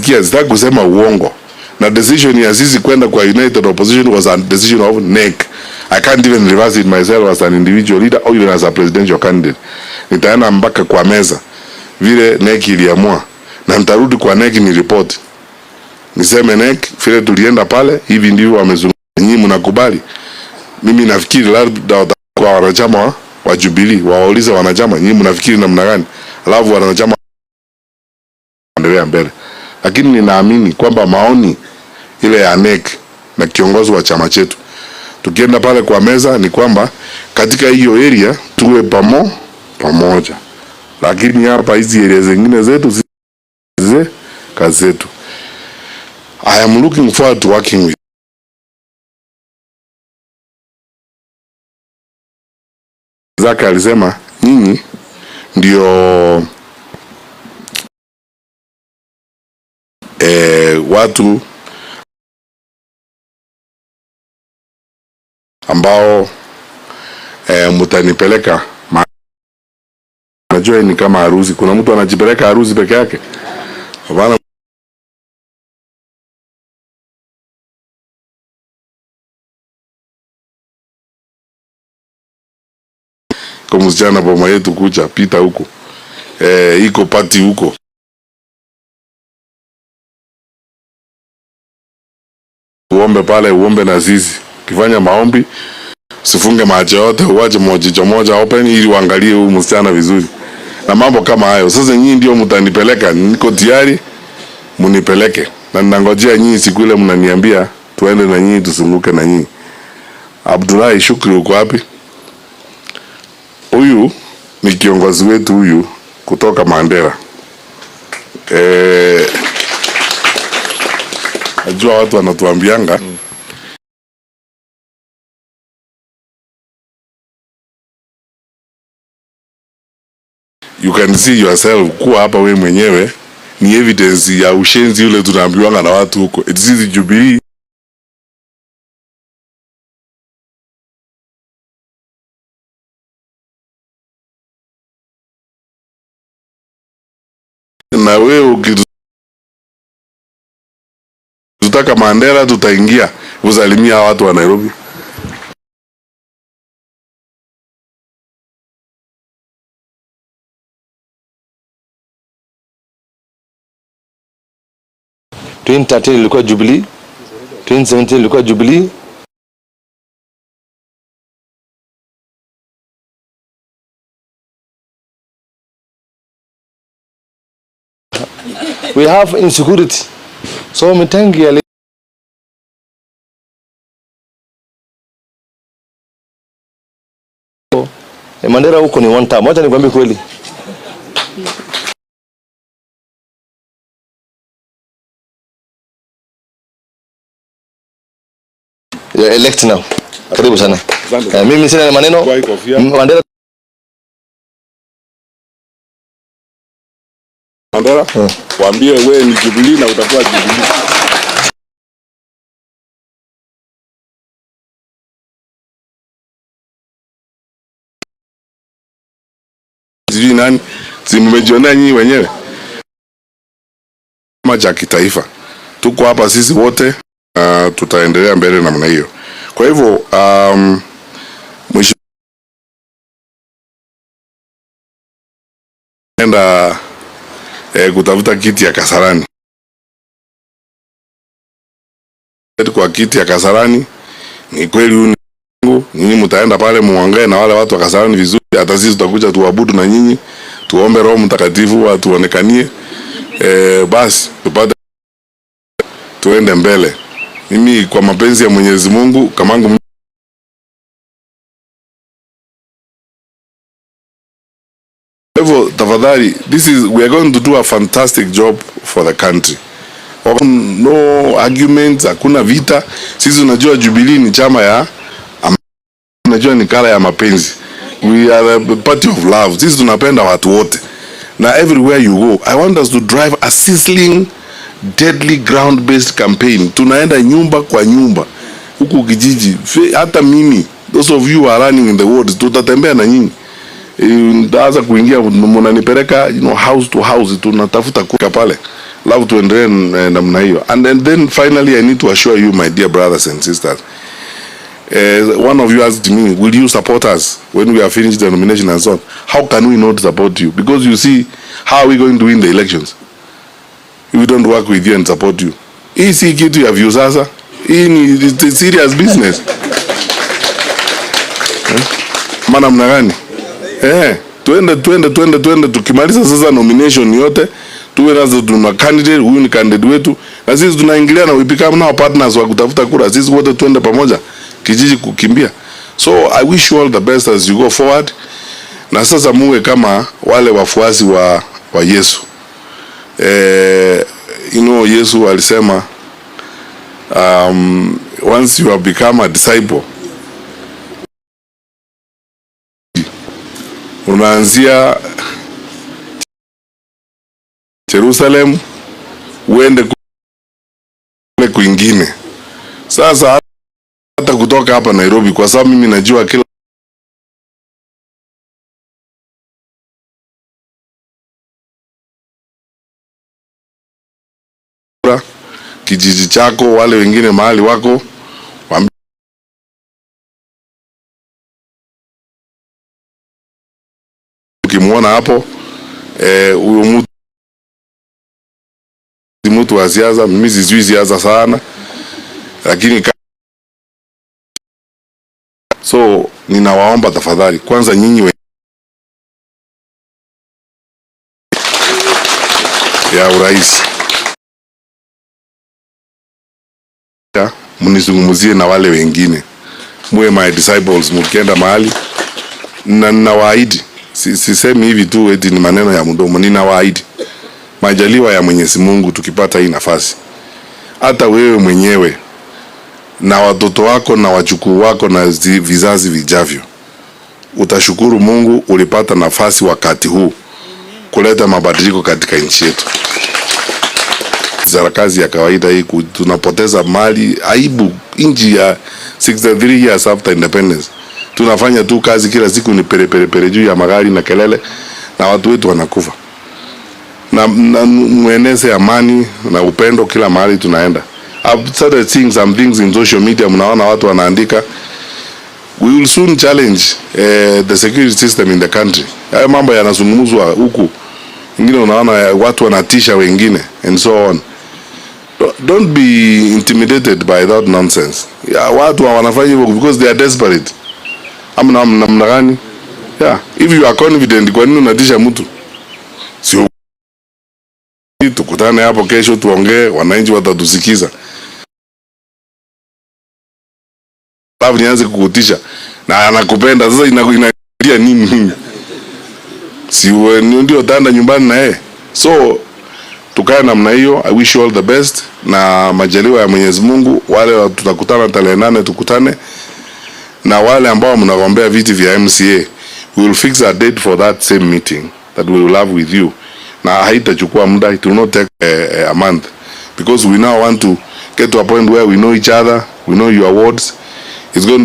nimesikia, sitaki kusema uongo, na decision ya sisi kwenda kwa United Opposition was a decision of NEC. I can't even reverse it myself as an individual leader or even as a presidential candidate. Nitaenda mpaka kwa meza vile NEC iliamua, na nitarudi kwa NEC ni report niseme NEC vile tulienda pale, hivi ndivyo wamezungumza, nyinyi mnakubali. Mimi nafikiri labda kwa wanachama wa Jubilee waulize wanachama, nyinyi mnafikiri namna gani, alafu wanachama endelea mbele. Lakini ninaamini kwamba maoni ile ya NEC na kiongozi wa chama chetu, tukienda pale kwa meza, ni kwamba katika hiyo area tuwe pamoja, lakini hapa hizi area zingine zetu kazi zetu. I am looking forward to working with Zaka. Alisema nyinyi ndio watu ambao mtanipeleka. Najua ni kama harusi, kuna mtu anajipeleka harusi peke yake. Hapana. Kwa msichana boma yetu kucha pita huko, iko party huko, uombe pale, uombe na sisi. Kifanya maombi, sifunge macho yote, uache moja open ili uangalie huyu msichana vizuri na mambo kama hayo. Sasa nyinyi ndio mtanipeleka, niko tayari munipeleke, na ninangojea nyinyi siku ile mnaniambia tuende na nyinyi, tusunguke na nyinyi. Abdullahi Shukri uko wapi? Huyu ni kiongozi wetu huyu kutoka Mandera. Najua watu wanatuambianga you can see yourself kuwa hapa we mwenyewe ni evidence ya ushenzi ule tunaambiwanga na watu huko. It's easy Jubilee. Na wewe ukitaka Mandera tutaingia usalimia watu wa Nairobi. ilikuwa Jubilee, 2017 ilikuwa Jubilee. We have insecurity. So mitengi Mandera huko ni one time. Wacha nikwambie kweli. You elect now. Karibu sana. Mimi sina maneno. Mandera. Waambie wewe ni Jubilee na utakuwa Jubilee. Sijui nani, si mmejionea nyinyi wenyewe. Kama cha kitaifa tuko hapa sisi wote, tutaendelea mbele namna hiyo. Kwa hivyo mwisho enda kutafuta kiti ya Kasarani. Kwa kiti ya Kasarani ni kweli nyinyi mtaenda pale muangae na wale watu wa Kasarani vizuri, hata sisi tutakuja tuabudu na nyinyi, tuombe Roho Mtakatifu atuonekanie, basi tupate tuende mbele. Mimi kwa mapenzi ya Mwenyezi Mungu kamangu hivyo, tafadhali, we are going to do a fantastic job for the country. No arguments, hakuna vita. Sisi unajua Jubilee ni chama ya unajua ni kala ya mapenzi. We are a party of love. Sisi tunapenda watu wote. Na everywhere you go, I want us to drive a sizzling, deadly ground-based campaign. Tunaenda nyumba kwa nyumba huku kijiji. Hata mimi, those of you who are running in the wards, tutatembea na nyinyi. Ndaanza kuingia, mnanipeleka house to house, tunatafuta kwa pale. Love tuendelee namna hiyo. And then finally I need to assure you, my dear brothers and sisters, one of you asked me, will you support us when we have finished the nomination and so on? How can we not support you? Because you see, how are we going to win the elections if we don't work with you and support you? Hii si kitu ya view sasa. Hii ni serious business. Maana mna gani? Twende tukimaliza sasa nomination yote, tuwe nazo tuna candidate, huyu ni candidate wetu, na sisi tunaingilia na we become now partners wa kutafuta kura. Sisi wote twende pamoja kijiji kukimbia. So I wish you all the best as you go forward. Na sasa muwe kama wale wafuasi wa Yesu. You know, Yesu alisema once you have become a disciple, unaanzia Jerusalem uende kule kwingine. Sasa hata kutoka hapa Nairobi, kwa sababu mimi najua kila kijiji chako, wale wengine mahali wako, ukimwona hapo huyo mtu wa siasa, mimi sijui siasa sana, lakini so ninawaomba tafadhali, kwanza nyinyi ya urais mnizungumzie na wale wengine, muwe my disciples mkienda mahali, na ninawaahidi, sisemi hivi tu eti ni maneno ya mdomo, ninawaahidi majaliwa ya Mwenyezi Mungu, tukipata hii nafasi, hata wewe mwenyewe na watoto wako na wajukuu wako na vizazi vijavyo, utashukuru Mungu ulipata nafasi wakati huu kuleta mabadiliko katika nchi yetu. Zara kazi ya kawaida hii, tunapoteza mali, aibu. Nchi ya 63 years after independence tunafanya tu kazi kila siku ni pere juu ya magari na kelele, na watu wetu wanakufa. Na mueneze amani na upendo kila mahali tunaenda. I've started seeing some things in social media, mnaona watu wanaandika, we will soon challenge the security system in the country. Haya mambo yanazungumzwa huku, wengine unaona watu wanatisha wengine and so on. Don't be intimidated by that nonsense. Watu wanafanya hivyo because they are desperate. Namna gani? Yeah, if you are confident, kwa nini unatisha mtu? Sio tukutane hapo kesho tuongee, wananchi watatusikiza. Babu nianze kukutisha na anakupenda sasa, inakulia nini? Si wewe ndio tanda nyumbani na yeye. So tukae namna hiyo. I wish you all the best, na majaliwa ya Mwenyezi Mungu. Wale tutakutana tarehe 8 tukutane, na wale ambao mnagombea viti vya MCA, we will fix a date for that same meeting that we will have with you. Na haitachukua muda, it will not take a month, because we now want to get to a point where we know each other, we know your wards. It's going to be